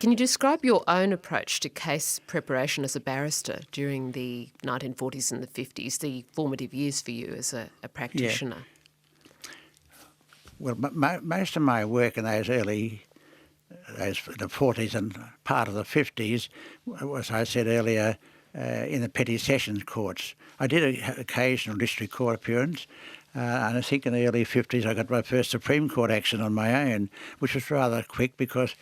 Can you describe your own approach to case preparation as a barrister during the 1940s and the 50s, the formative years for you as a Yeah. practitioner? Well, most of my work in those the 40s and part of the 50s was, I said earlier, in the petty sessions courts. I did an occasional district court appearance, and I think in the early 50s I got my first Supreme Court action on my own, which was rather quick because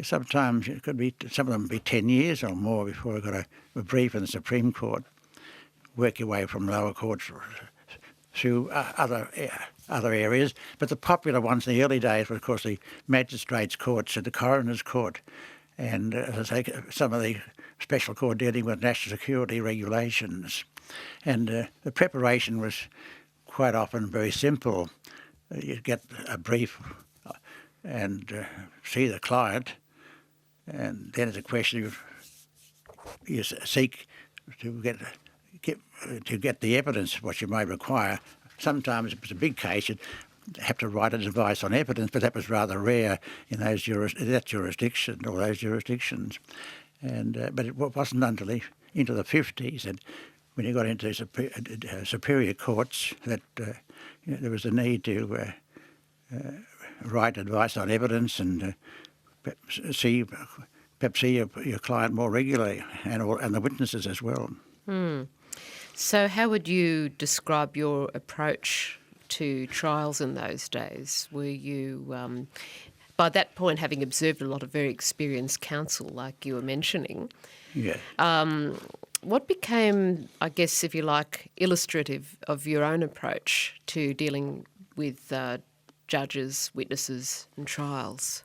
sometimes it could be, some of them be 10 years or more before I got a brief in the Supreme Court. Work your way from lower courts through other areas. But the popular ones in the early days were, of course, the magistrates' courts and the coroner's court, and as I say, some of the special court dealing with national security regulations. And the preparation was quite often very simple. You'd get a brief and see the client, and then it's a question of you seek to get the evidence what you may require. Sometimes if it's a big case, you'd have to write an advice on evidence, but that was rather rare in that jurisdiction or those jurisdictions. And but it wasn't until into the 50s that when you got into superior courts that there was a need to write advice on evidence and perhaps see your client more regularly and the witnesses as well. So how would you describe your approach to trials in those days? Were you, by that point, having observed a lot of very experienced counsel, like you were mentioning, Yeah. what became, I guess, if you like, illustrative of your own approach to dealing with judges, witnesses and trials?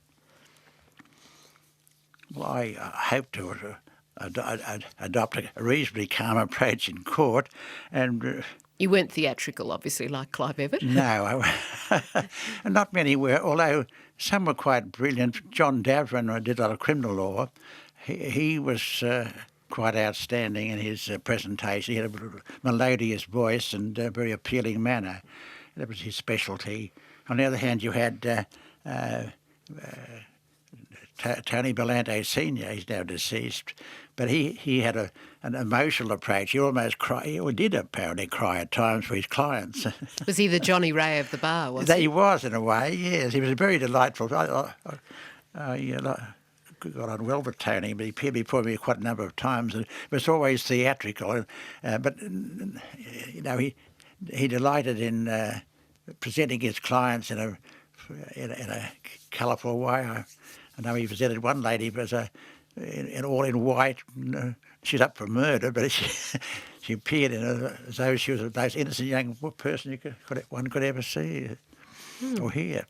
Well, I hope to adopt a reasonably calm approach in court, and You weren't theatrical, obviously, like Clive Evatt. no, not many were, although some were quite brilliant. John Davern did a lot of criminal law. He was quite outstanding in his presentation. He had a melodious voice and a very appealing manner. That was his specialty. On the other hand, you had Tony Bellante Senior. He's now deceased, but he had an emotional approach. He almost did apparently cry at times for his clients. Was he the Johnny Ray of the bar, was he? He was, in a way, yes. He was very delightful. Got on well with Tony, but he appeared before me quite a number of times. And it was always theatrical, but he delighted in presenting his clients in a colourful way. I know he presented one lady as all in white. She's up for murder, but she appeared as though she was the most innocent young person one could ever see or hear.